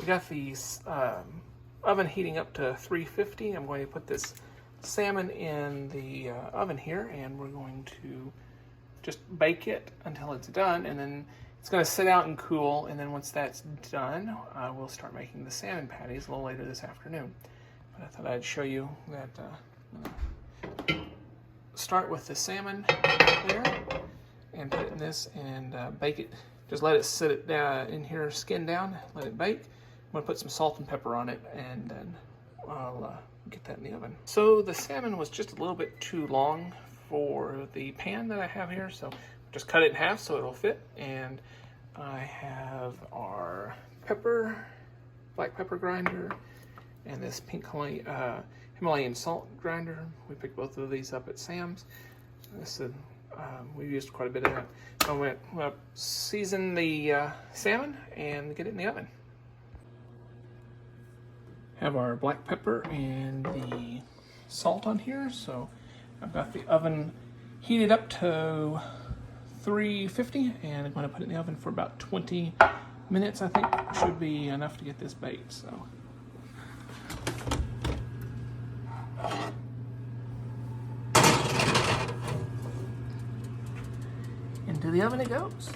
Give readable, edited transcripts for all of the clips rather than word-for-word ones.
got the oven heating up to 350. I'm going to put this salmon in the oven here, and we're going to just bake it until it's done, and then it's going to sit out and cool, and then once that's done, we'll start making the salmon patties a little later this afternoon. But I thought I'd show you that. Start with the salmon there, and put it in this, and bake it. Just let it sit in here, skin down, let it bake. I'm going to put some salt and pepper on it, and then I'll get that in the oven. So the salmon was just a little bit too long for the pan that I have here, so just cut it in half so it'll fit. And I have our black pepper grinder, and this pink Himalayan salt grinder. We picked both of these up at Sam's. We used quite a bit of that. So I'm going to season the salmon and get it in the oven. Have our black pepper and the salt on here. So I've got the oven heated up to 350, and I'm going to put it in the oven for about 20 minutes. I think should be enough to get this baked. So. Into the oven it goes.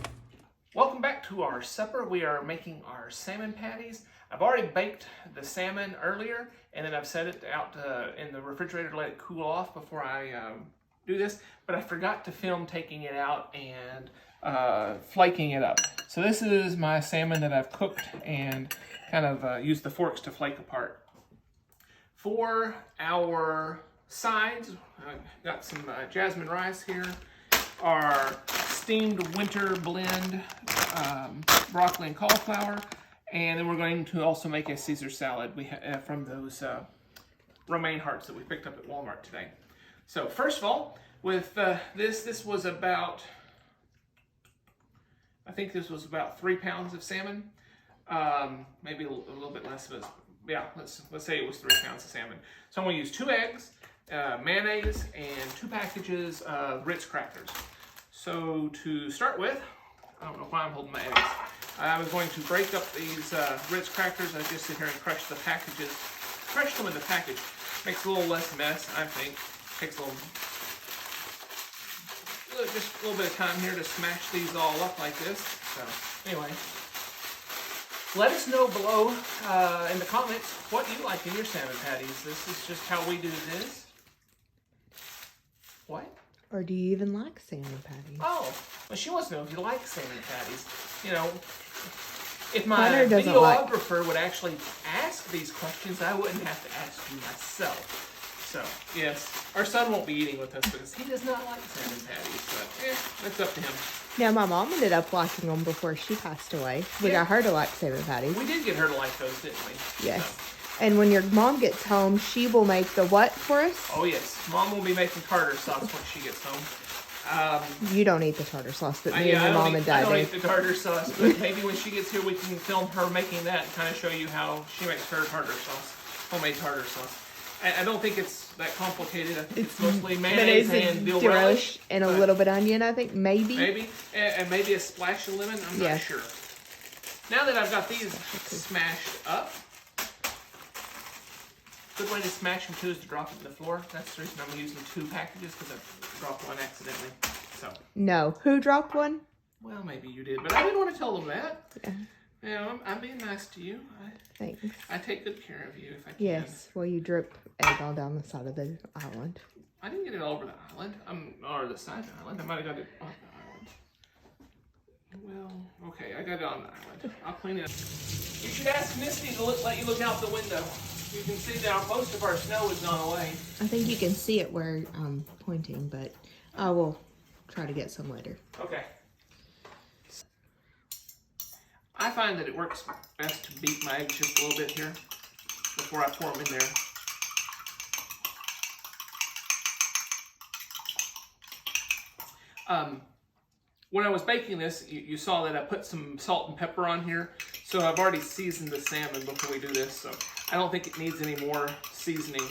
Welcome back to our supper. We are making our salmon patties. I've already baked the salmon earlier, and then I've set it out in the refrigerator to let it cool off before I do this, but I forgot to film taking it out and flaking it up. So this is my salmon that I've cooked and kind of used the forks to flake apart. For our sides, I've got some jasmine rice here, our steamed winter blend broccoli and cauliflower, and then we're going to also make a Caesar salad from those romaine hearts that we picked up at Walmart today. So first of all, with this was about, I think this was about 3 pounds of salmon, maybe a little bit less, but yeah, let's say it was 3 pounds of salmon. So I'm going to use 2 eggs, mayonnaise, and 2 packages of Ritz crackers. So to start with, I don't know why I'm holding my eggs. I was going to break up these Ritz crackers. I just sit here and crush the packages. Crush them in the package. Makes a little less mess, I think. Takes just a little bit of time here to smash these all up like this. So anyway, let us know below in the comments what you like in your salmon patties. This is just how we do this. What? Or do you even like salmon patties? Oh, well, she wants to know if you like salmon patties. You know, if my videographer would actually ask these questions, I wouldn't have to ask you myself. So, yes, our son won't be eating with us because he does not like salmon patties, but that's up to him. Now, my mom ended up liking them before she passed away. We got her to like salmon patties. We did get her to like those, didn't we? Yes. So. And when your mom gets home, she will make the what for us? Oh, yes. Mom will be making tartar sauce when she gets home. You don't eat the tartar sauce, but me and your mom and dad do. I don't eat the tartar sauce, but maybe when she gets here, we can film her making that and kind of show you how she makes her tartar sauce, homemade tartar sauce. I don't think it's that complicated. I think it's mostly mayonnaise and dill relish. And a little bit of onion, I think, maybe. Maybe, and maybe a splash of lemon. I'm not sure. Now that I've got these smashed up, a good way to smash them too is to drop it in the floor. That's the reason I'm using 2 packages, because I dropped one accidentally. So. No. Who dropped one? Well, maybe you did, but I didn't want to tell them that. Yeah. You know, I'm being nice to you. Thanks. I take good care of you if I can. Yes. Well, you drip egg all down the side of the island. I didn't get it all over the island. Or the side of the island. I might have got it on the island. Well, okay, I got it on the island. I'll clean it up. You should ask Misty to let you look out the window. You can see that most of our snow has gone away. I think you can see it where I'm pointing, but I will try to get some later. Okay. I find that it works best to beat my eggs just a little bit here before I pour them in there. When I was baking this, you saw that I put some salt and pepper on here. So I've already seasoned the salmon before we do this. So I don't think it needs any more seasoning.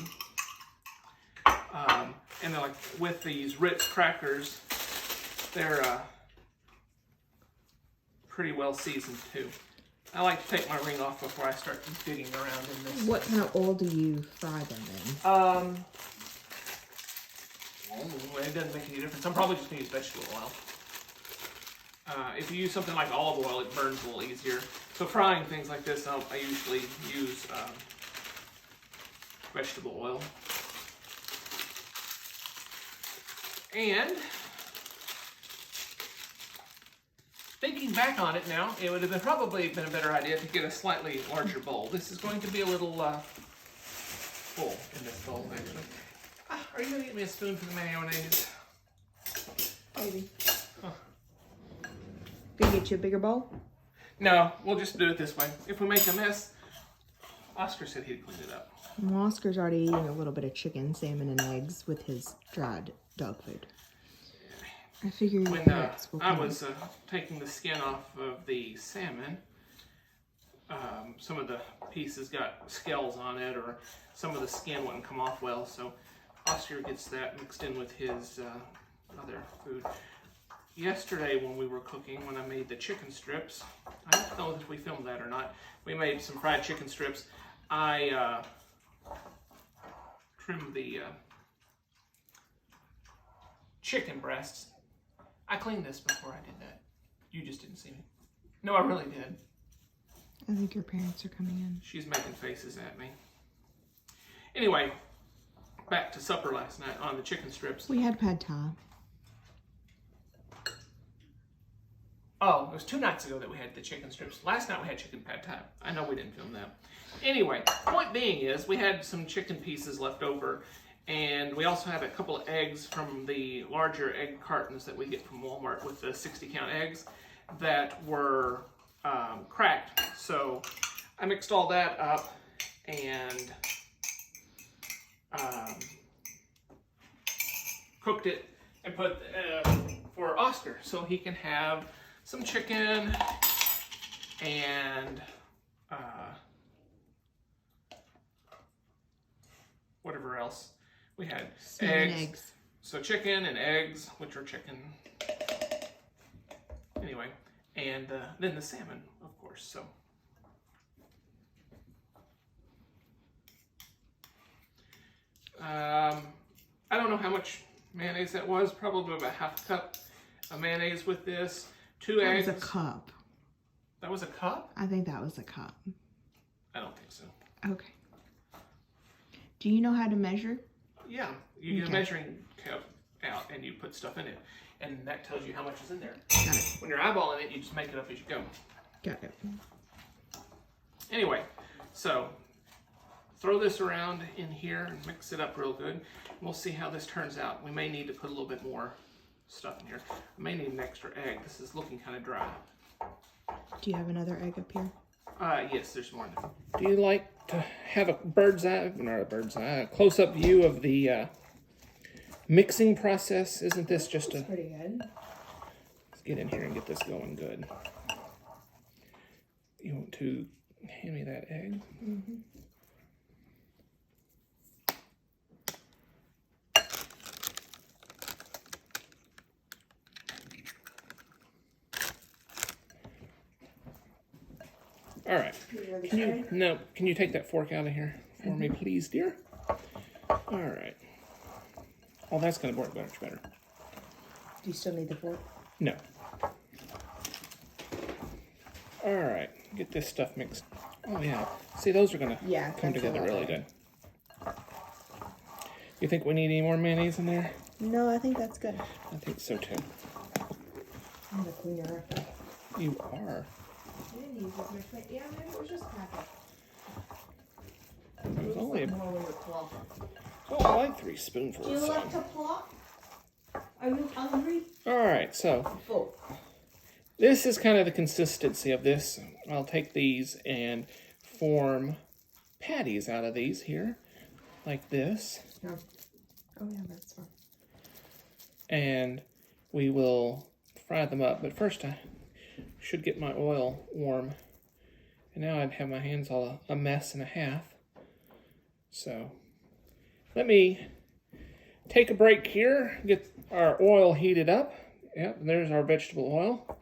And then, like with these Ritz crackers, they're pretty well seasoned too. I like to take my ring off before I start digging around in this. What kind of oil do you fry them in? Well, it doesn't make any difference. I'm probably just going to use vegetable oil. If you use something like olive oil, it burns a little easier. So frying things like this, I usually use vegetable oil. And thinking back on it now, it would have probably been a better idea to get a slightly larger bowl. This is going to be a little full in this bowl, actually. Are you going to get me a spoon for the mayonnaise? Maybe. Huh. Gonna get you a bigger bowl? No, we'll just do it this way. If we make a mess, Oscar said he'd clean it up. Well, Oscar's already eating a little bit of chicken, salmon, and eggs with his dried dog food. I figure your parents will I was taking the skin off of the salmon, some of the pieces got scales on it, or some of the skin wouldn't come off well, so Oscar gets that mixed in with his other food. Yesterday when we were cooking, when I made the chicken strips, I don't know if we filmed that or not, we made some fried chicken strips. I trimmed the chicken breasts. I cleaned this before I did that. You just didn't see me. No, I really did. I think your parents are coming in. She's making faces at me. Anyway, back to supper last night on the chicken strips. We had pad thai. Oh, it was 2 nights ago that we had the chicken strips. Last night we had chicken pad thai. I know we didn't film that. Anyway, point being is we had some chicken pieces left over, and we also had a couple of eggs from the larger egg cartons that we get from Walmart with the 60-count eggs that were cracked. So I mixed all that up and cooked it and put for Oscar so he can have some chicken and whatever else. We had eggs. So chicken and eggs, which are chicken. Anyway, and then the salmon, of course. So I don't know how much mayonnaise that was. Probably about half a cup of mayonnaise with this. 2 eggs. That was a cup. That was a cup? I think that was a cup. I don't think so. Okay. Do you know how to measure? Yeah, you get a measuring cup out and you put stuff in it, and that tells you how much is in there. Got it. When you're eyeballing it, you just make it up as you go. Got it. Anyway, so throw this around in here and mix it up real good. We'll see how this turns out. We may need to put a little bit more stuff in here. I may need an extra egg. This is looking kind of dry. Do you have another egg up here? Yes, there's more in there. Do you like to have a close-up view of the mixing process? Isn't this just That's pretty good. Let's get in here and get this going good. You want to hand me that egg? Mm-hmm. All right. Can you take that fork out of here for me, please, dear? All right. Oh, that's going to work much better. Do you still need the fork? No. All right. Get this stuff mixed. Oh, yeah. See, those are going to come together really good. You think we need any more mayonnaise in there? No, I think that's good. I think so, too. I'm going to clean your up. You are. I didn't use as much. Yeah, maybe it was just packet. It was only more when you're plump. oh, like 3 spoonfuls. Do you like to plop? Are you hungry? All right, so Full. this is kind of the consistency of this. I'll take these and form patties out of these here, like this. No. Oh yeah, that's fine. And we will fry them up. But first I should get my oil warm. And now I'd have my hands all a mess and a half. So let me take a break here, get our oil heated up. Yep, and there's our vegetable oil.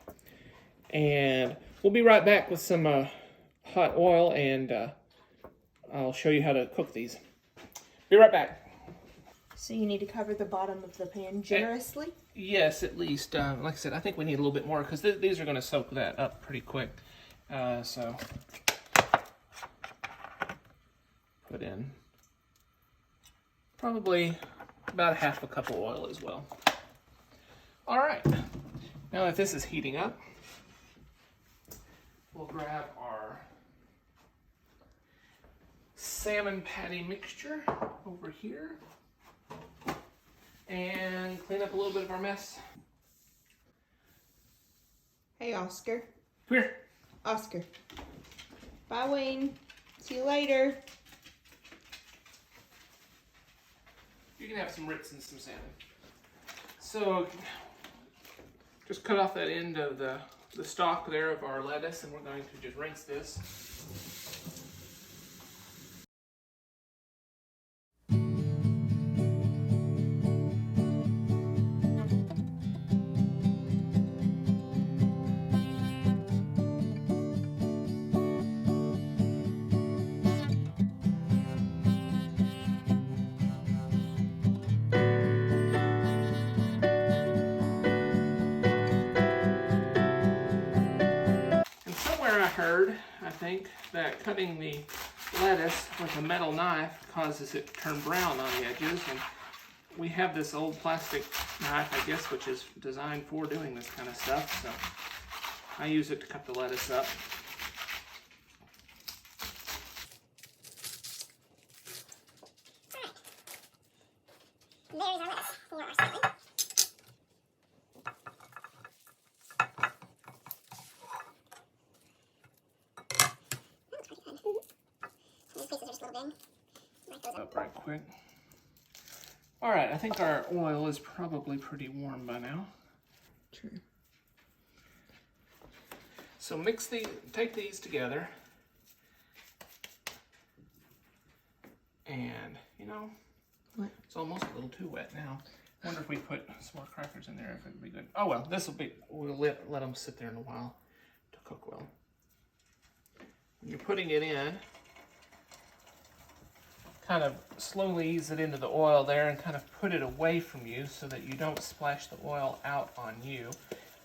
And we'll be right back with some hot oil, and I'll show you how to cook these. Be right back. So you need to cover the bottom of the pan generously? Yes, at least. Like I said, I think we need a little bit more because these are going to soak that up pretty quick. So put in probably about half a cup of oil as well. All right. Now that this is heating up, we'll grab our salmon patty mixture over here and clean up a little bit of our mess. Hey, Oscar. Come here. Oscar. Bye, Wayne. See you later. You can have some Ritz and some salmon. So just cut off that end of the stalk there of our lettuce, and we're going to just rinse this. I think that cutting the lettuce with a metal knife causes it to turn brown on the edges, and we have this old plastic knife, I guess, which is designed for doing this kind of stuff, so I use it to cut the lettuce up. There's our lettuce for our salmon. Up right quick. All right, I think our oil is probably pretty warm by now. True. So take these together, and you know, what? It's almost a little too wet now. I wonder if we put some more crackers in there, if it would be good. Oh well, we'll let them sit there in a while to cook well. When you're putting it in, kind of slowly ease it into the oil there and kind of put it away from you so that you don't splash the oil out on you,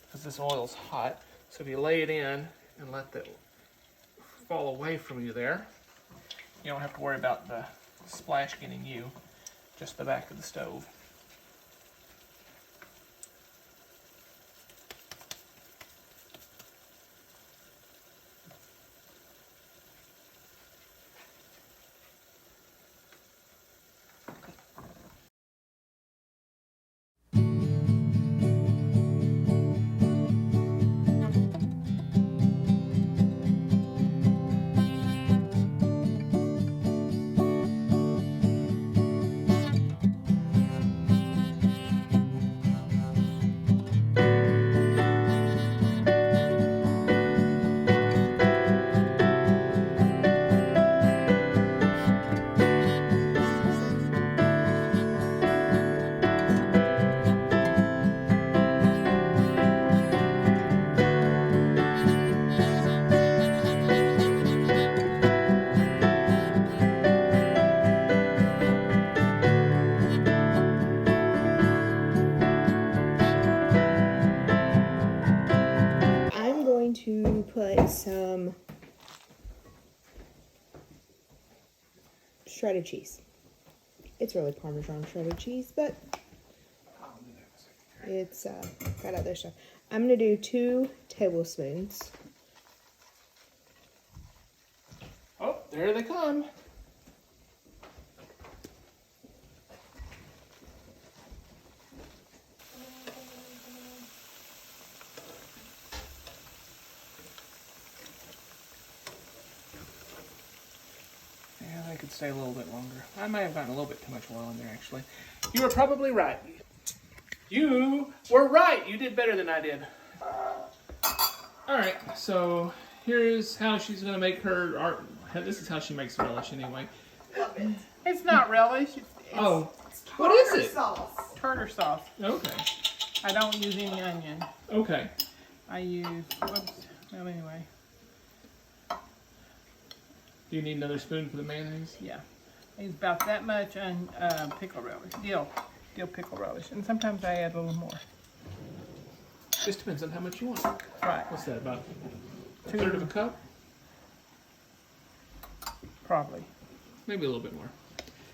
because this oil's hot. So if you lay it in and let that fall away from you there, you don't have to worry about the splash getting you, just the back of the stove. To put some shredded cheese. It's really Parmesan shredded cheese, but it's got other stuff. I'm going to do 2 tablespoons. Oh, there they come. I could stay a little bit longer. I may have gotten a little bit too much oil in there, actually. You were probably right. You were right. You did better than I did. All right, so here's how she's going to make her art. This is how she makes relish anyway. It's not relish. What is it? Sauce. Tartar sauce. Okay. I don't use any onion. Okay. I use, whoops, Well, anyway, Do you need another spoon for the mayonnaise? yeah. It's about that much on pickle relish, dill pickle relish. And sometimes I add a little more. Just depends on how much you want. Right, What's that, about a third of a cup? probably. Maybe a little bit more.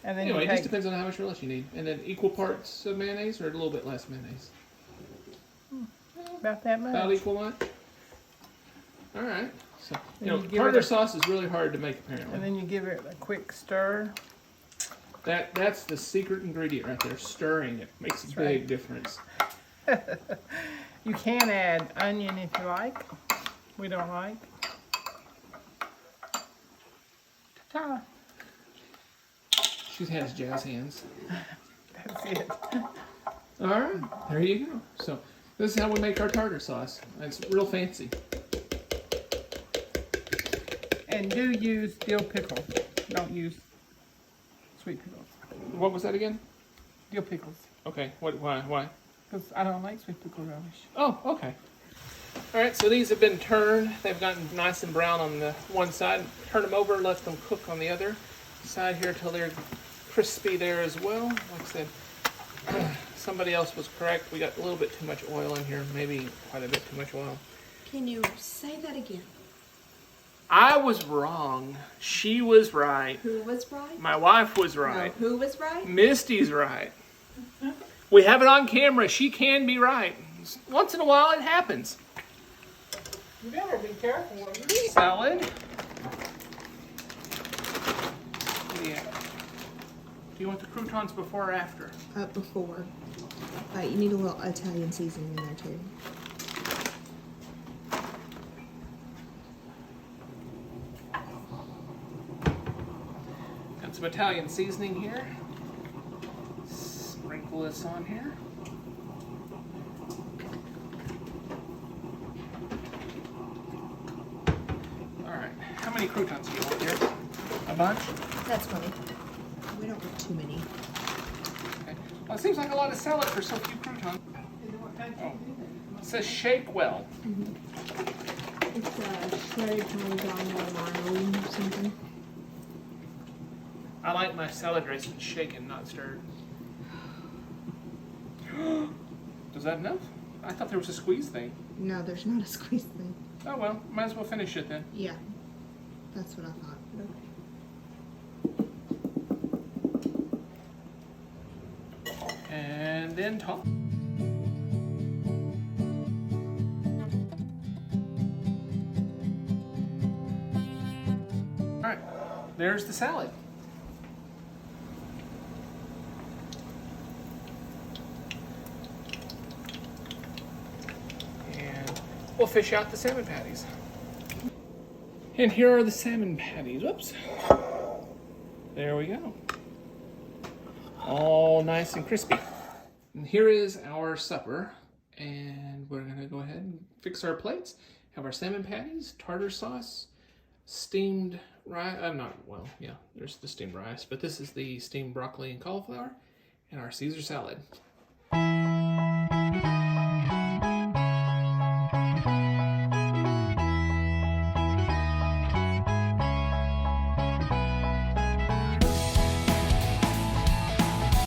And then Anyway, you it just take, depends on how much relish you need. And then equal parts of mayonnaise or a little bit less mayonnaise? about that much. About equal much? Alright. So, you Then know, you give tartar it a- sauce is really hard to make And apparently. then you give it a quick stir. That's the secret ingredient right there. Stirring it makes a That's big right. difference. You can add onion if you like. We don't like. Ta-ta. She has jazz hands. That's it. Alright, there you go. So, this is how we make our tartar sauce. It's real fancy. And do use dill pickle. Don't use sweet pickles. What was that again? Dill pickles. Okay, why? Because I don't like sweet pickle relish. Oh, okay. Alright, so these have been turned. They've gotten nice and brown on the one side. Turn them over, let them cook on the other side here till they're crispy there as well. Like I said, somebody else was correct. We got a little bit too much oil in here, maybe quite a bit too much oil. Can you say that again? I was wrong. She was right. Who was right? My wife was right. No, who was right? Misty's right. We have it on camera. She can be right. Once in a while it happens. You better be careful when you eat. Salad. Yeah. Do you want the croutons before or after? Before. You need a little Italian seasoning in there too. Got some Italian seasoning here. Sprinkle this on here. Alright, how many croutons do you want here? A bunch? That's funny. We don't want too many. Okay. Well, it seems like a lot of salad for so few croutons. Oh. It says shake well. It's shredded Parmesan Romano or something. I like my salad dressing shaken, not stirred. Does that enough? I thought there was a squeeze thing. No, there's not a squeeze thing. Oh well, might as well finish it then. Yeah, that's what I thought. And then top. Alright, there's the salad. And we'll fish out the salmon patties. And here are the salmon patties. Whoops. There we go. All nice and crispy. And here is our supper. And we're gonna go ahead and fix our plates. Have our salmon patties, tartar sauce, steamed rice. There's the steamed rice, but this is the steamed broccoli and cauliflower, and our Caesar salad.